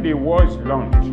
the was launched.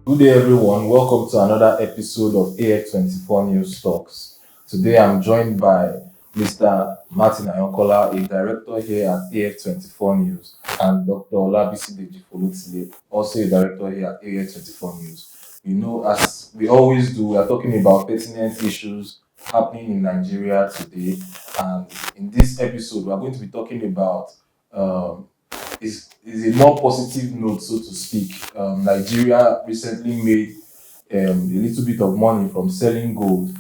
Good day, everyone. Welcome to another episode of AF24NEWS Talks. Today, I'm joined by Mr. Martin Ayonkola, a director here at AF24NEWS, and Dr. Olabisi Deji, also a director here at AF24NEWS. You know, as we always do, we are talking about pertinent issues happening in Nigeria today. And in this episode, we are going to be talking about is a more positive note, so to speak. Nigeria recently made a little bit of money from selling gold,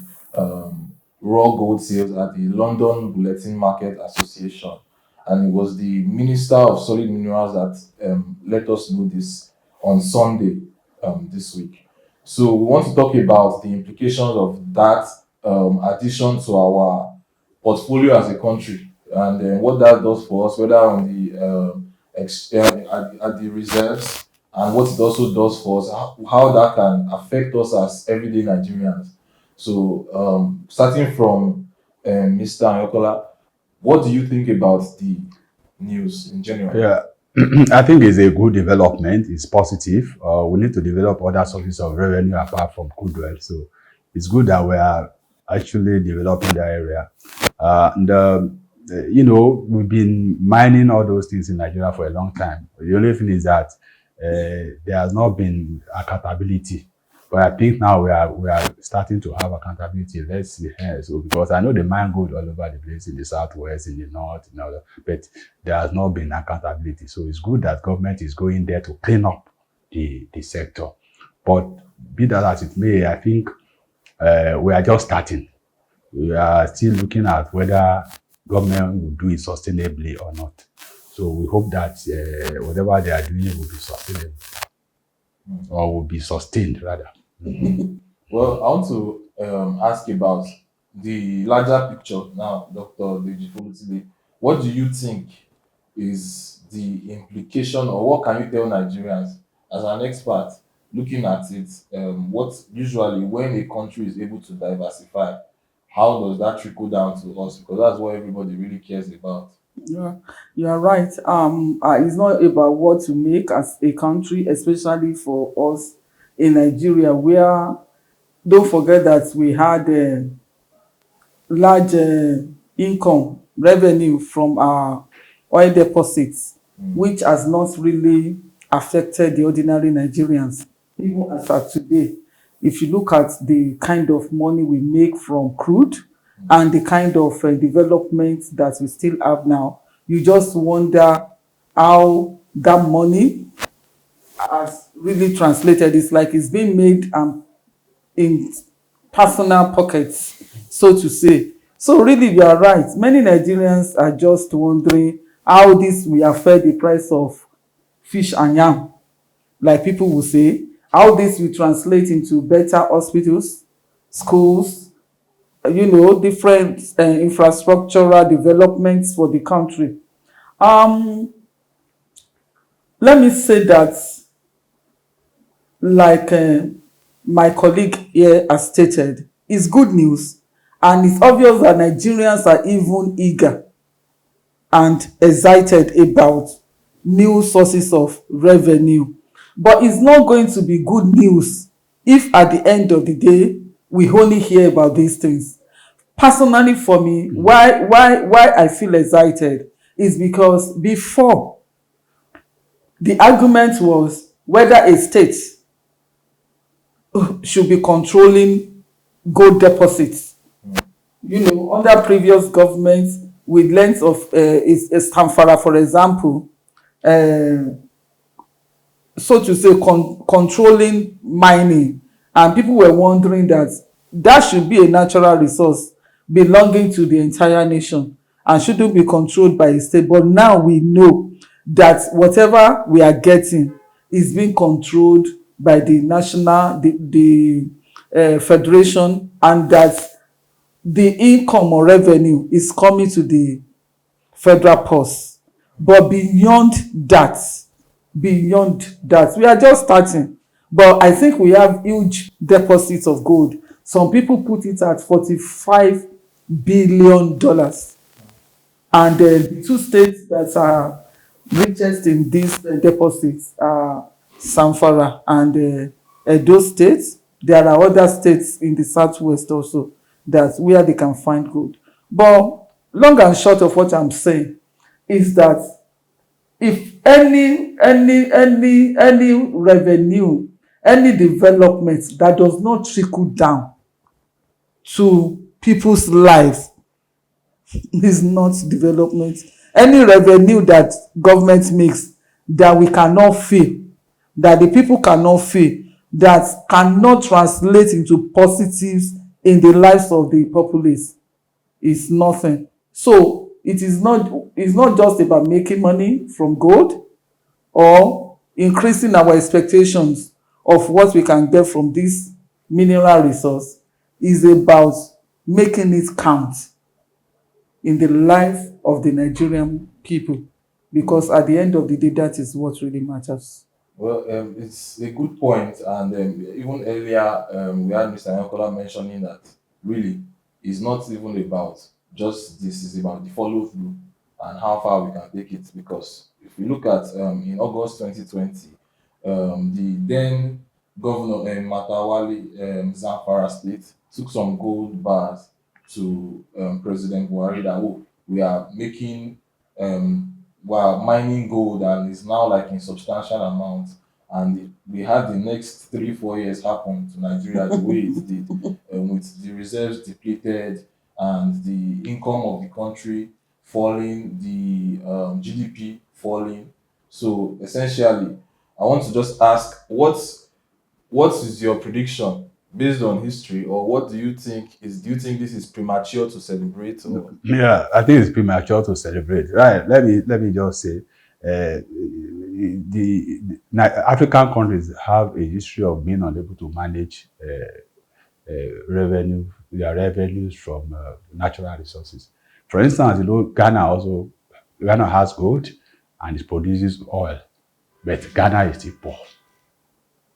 raw gold sales at the London Bullion Market Association. And it was the Minister of Solid Minerals that let us know this on Sunday this week. So we want to talk about the implications of that addition to our portfolio as a country, and what that does for us, whether on the at the reserves, and what it also does for us, how that can affect us as everyday Nigerians. So, starting from Mr. Ayokola, what do you think about the news in general? Yeah, I think it's a good development. It's positive. We need to develop other sources of revenue apart from crude oil. So it's good that we are actually developing the area. We've been mining all those things in Nigeria for a long time. The only thing is that there has not been accountability. But I think now we are starting to have accountability. Let's see here. So because I know they mine gold all over the place, in the southwest, in the north, but there has not been accountability. So it's good that government is going there to clean up the sector. But be that as it may, I think we are just starting. We are still looking at whether government will do it sustainably or not. So we hope that whatever they are doing will be sustainable, or will be sustained rather. Well, I want to ask about the larger picture now, Dr. Deji. What do you think is the implication, or what can you tell Nigerians as an expert looking at it? What usually, when a country is able to diversify, how does that trickle down to us? Because that's what everybody really cares about. Yeah, you are right. It's not about what to make as a country, especially for us in Nigeria, where don't forget that we had a large income revenue from our oil deposits, which has not really affected the ordinary Nigerians, even as of today. If you look at the kind of money we make from crude and the kind of development that we still have now, you just wonder how that money has really translated. It's like it's being made in personal pockets, so to say. So really, you are right. Many Nigerians are just wondering how this will affect the price of fish and yam, like people will say, how this will translate into better hospitals, schools, different infrastructural developments for the country. Let me say that, like my colleague here has stated, it's good news, and it's obvious that Nigerians are even eager and excited about new sources of revenue. But it's not going to be good news if at the end of the day we only hear about these things. Personally, for me, why I feel excited is because before, the argument was whether a state should be controlling gold deposits. Under previous governments, with length of Zamfara, for example, so to say, controlling mining, and people were wondering that should be a natural resource belonging to the entire nation and shouldn't be controlled by a state. But now we know that whatever we are getting is being controlled by the national, the federation, and that the income or revenue is coming to the federal purse. But beyond that, we are just starting. But I think we have huge deposits of gold. Some people put it at $45 billion. And the two states that are richest in these deposits are Zamfara and Edo states. There are other states in the southwest also that where they can find gold. But long and short of what I'm saying is that if any revenue, any development that does not trickle down to people's lives is not development. Any revenue that government makes that we cannot feel, that the people cannot feel, that cannot translate into positives in the lives of the populace is nothing. So it's not just about making money from gold or increasing our expectations of what we can get from this mineral resource. Is about making it count in the life of the Nigerian people, because at the end of the day, that is what really matters. Well, it's a good point, and even earlier we had Mr. Yankola mentioning that really it's not even about just this; is about the follow through and how far we can take it. Because if we look at in August 2020, the then governor Matawali Zamfara State took some gold bars to President Buhari that we are making were mining gold and it's now like in substantial amounts. And we had the next 3 4 years happen to Nigeria the way it did, with the reserves depleted and the income of the country falling, the GDP falling. So essentially, I want to just ask, what is your prediction based on history, or what do you think is? Do you think this is premature to celebrate, or? Yeah, I think it's premature to celebrate. Right. Let me just say, African countries have a history of being unable to manage their revenues from natural resources. For instance, Ghana has gold and it produces oil, but Ghana is still poor.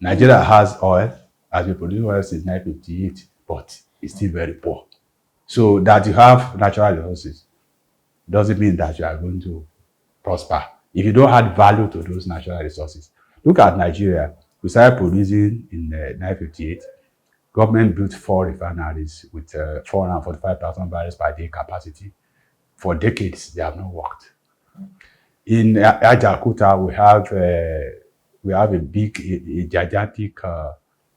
Nigeria has oil, has been producing oil since 1958, but it's still very poor. So that you have natural resources doesn't mean that you are going to prosper if you don't add value to those natural resources. Look at Nigeria. We started producing in 1958. Government built 4 refineries with 445,000 barrels per day capacity. For decades, they have not worked. In Ajakuta, we have a gigantic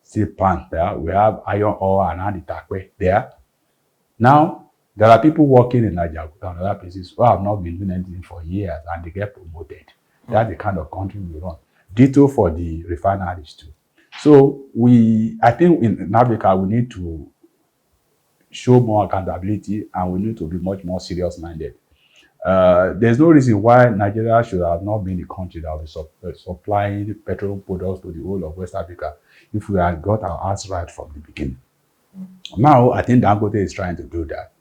steel plant there. We have iron ore and Anitakwe there. Now, there are people working in Ajakuta and other places who have not been doing anything for years and they get promoted. That's the kind of country we run. Ditto for the refineries too. So I think in Africa, we need to show more accountability and we need to be much more serious-minded. There's no reason why Nigeria should have not been the country that was supplying petroleum products to the whole of West Africa if we had got our ass right from the beginning. Now, I think Dangote is trying to do that.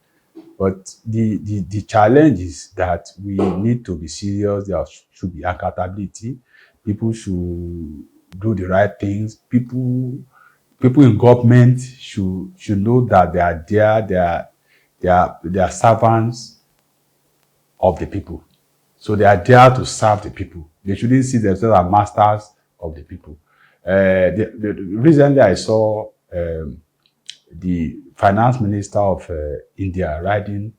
But the challenge is that we need to be serious. There should be accountability. People should do the right things. People in government should know that they are there. They are servants of the people. So they are there to serve the people. They shouldn't see themselves as masters of the people. Recently, I saw the finance minister of India riding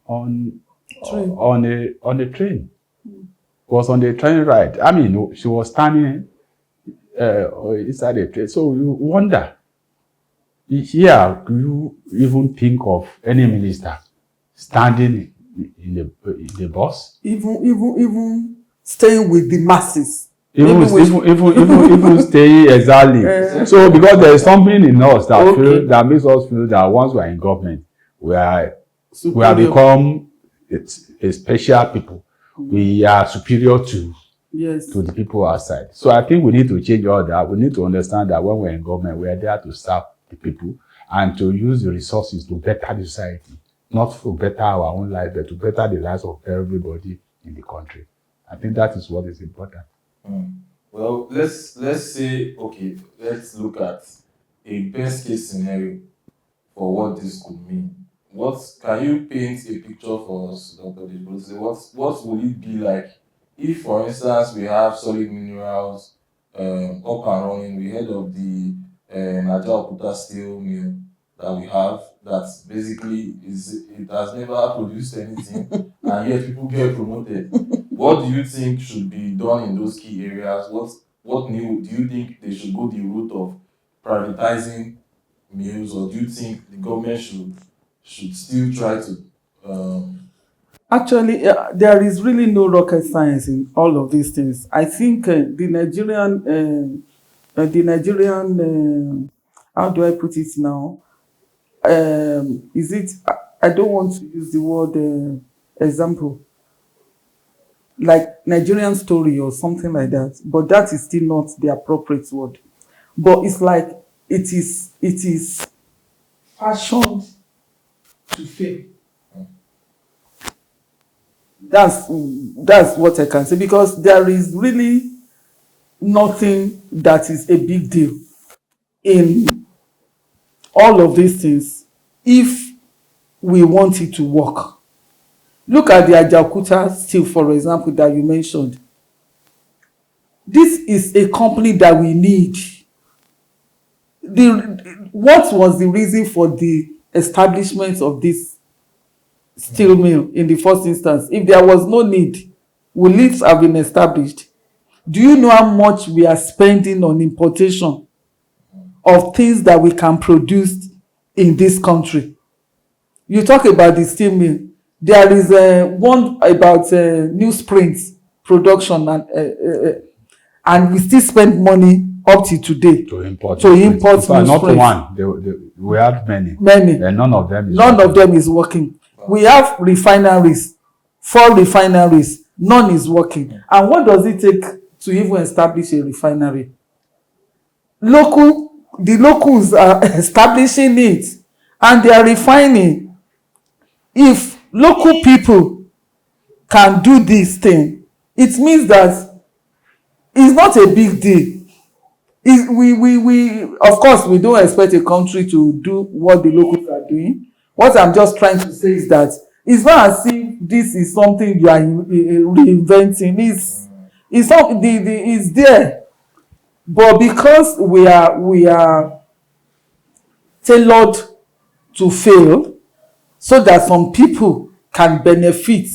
on a train. Was on the train ride. I mean, she was standing inside the train. So you wonder, here, do you even think of any minister standing in the bus? Even staying with the masses. Even staying exactly. So because there is something in us that makes us feel that once we are in government, we have become a special people. We are superior to the people outside. So I think we need to change all that. We need to understand that when we're in government, we are there to serve the people and to use the resources to better the society, not to better our own life, but to better the lives of everybody in the country. I think that is what is important. Well, let's say, okay, let's look at a best case scenario for what this could mean. what can you paint a picture for us, Dr. Debose? What will it be like if, for instance, we have solid minerals up and running? We heard of the Naja steel mill that we have, that basically it has never produced anything, and yet people get promoted. What do you think should be done in those key areas? What new do you think they should go the route of privatizing mills, or do you think the government should still try to Actually, there is really no rocket science in all of these things. I think the Nigerian, how do I put it now? Is it? I don't want to use the word example, like Nigerian story or something like that. But that is still not the appropriate word. But it's like it is fashioned to fail. That's what I can say, because there is really nothing that is a big deal in all of these things if we want it to work. Look at the Ajaokuta steel, for example, that you mentioned. This is a company that we need. What was the reason for the establishment of this steel mill in the first instance? If there was no need, will it have been established? Do you know how much we are spending on importation of things that we can produce in this country? You talk about the steel mill. There is one about newsprint production, and we still spend money up to today to import newsprint. Not one. We have many. And none of them is working. We have refineries, 4 refineries, none is working. And what does it take to even establish a refinery? The locals are establishing it and they are refining. If local people can do this thing, it means that it's not a big deal. We of course, we don't expect a country to do what the locals are doing. What I'm just trying to say is that it's not as if this is something you are reinventing. It's there, but because we are tailored to fail, so that some people can benefit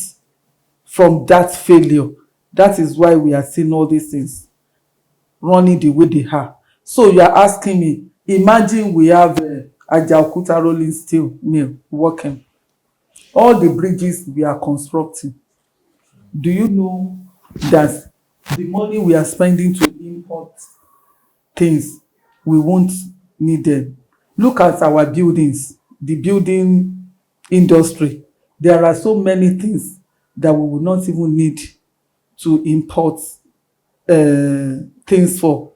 from that failure. That is why we are seeing all these things running the way they are. So you are asking me, imagine we have Ajaokuta rolling steel mill working. All the bridges we are constructing. Do you know that the money we are spending to import things, we won't need them? Look at our buildings, the building industry. There are so many things that we will not even need to import things for.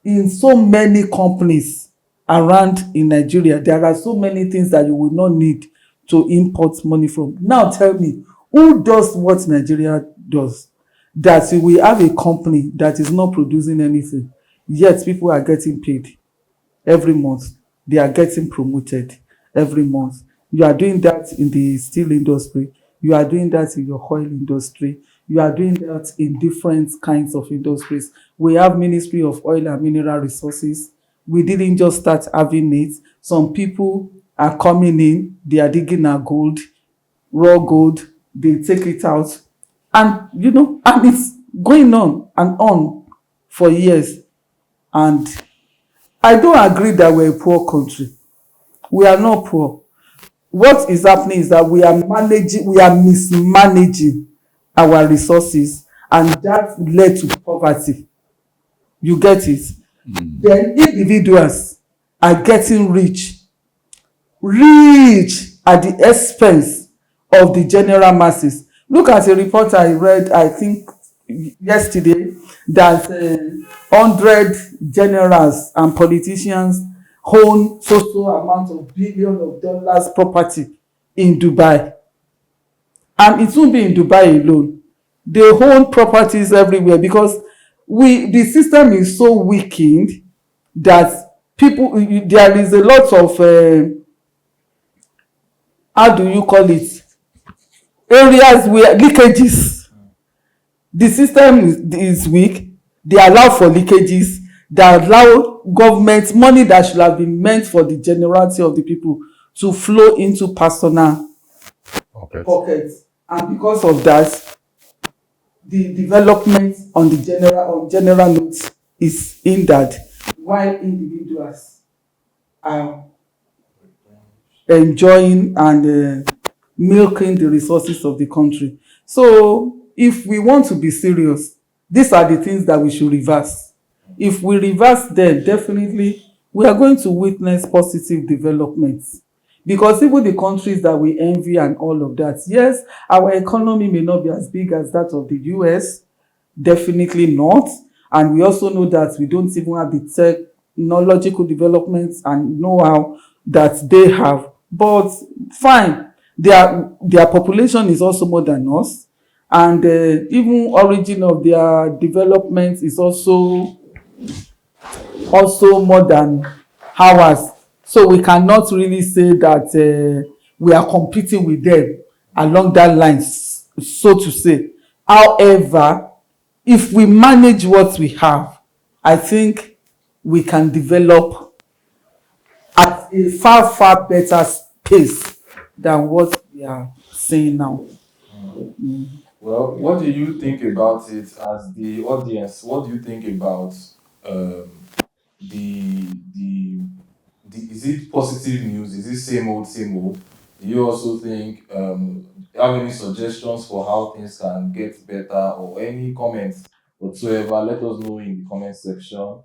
In so many companies around in Nigeria, there are so many things that you will not need to import money from. Now tell me, who does what Nigeria does? That we have a company that is not producing anything, yet people are getting paid every month. They are getting promoted every month. You are doing that in the steel industry. You are doing that in your oil industry. You are doing that in different kinds of industries. We have Ministry of Oil and Mineral Resources. We didn't just start having it. Some people are coming in, they are digging our gold, raw gold, they take it out. And, and it's going on and on for years. And I don't agree that we're a poor country. We are not poor. What is happening is that we are mismanaging our resources, and that led to poverty. You get it? Then individuals are getting rich at the expense of the general masses. Look at a report I read, I think yesterday, that 100 generals and politicians own so amount of billions of dollars property in Dubai. And it won't be in Dubai alone. They own properties everywhere, because the system is so weakened that there is a lot of how do you call it, areas where leakages, the system is weak, they allow for leakages, they allow government money that should have been meant for the generality of the people to flow into personal Okay. pockets, and because of that the development on the general note is hindered, while individuals are enjoying and milking the resources of the country. So if we want to be serious, these are the things that we should reverse. If we reverse them, definitely we are going to witness positive developments, because even the countries that we envy and all of that, yes, our economy may not be as big as that of the US, definitely not, and we also know that we don't even have the technological developments and know-how that they have, but fine, their population is also more than us, and even origin of their development is also more than ours, so we cannot really say that we are competing with them along that line, so to say. However, if we manage what we have, I think we can develop at a far better pace than what we are seeing now. Well, what do you think about it as the audience? What do you think about um, the the is it positive news? Is it same old, same old? Do you also think have any suggestions for how things can get better or any comments whatsoever? Let us know in the comment section.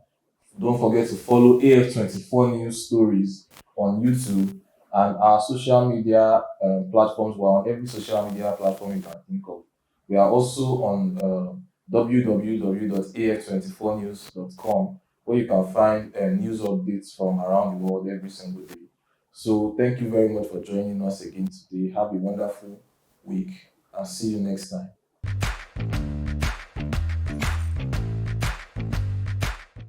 Don't forget to follow AF24 News Stories on YouTube and our social media platforms. We're on every social media platform you can think of. We are also on www.af24news.com, where you can find news updates from around the world every single day. So, thank you very much for joining us again today. Have a wonderful week and see you next time.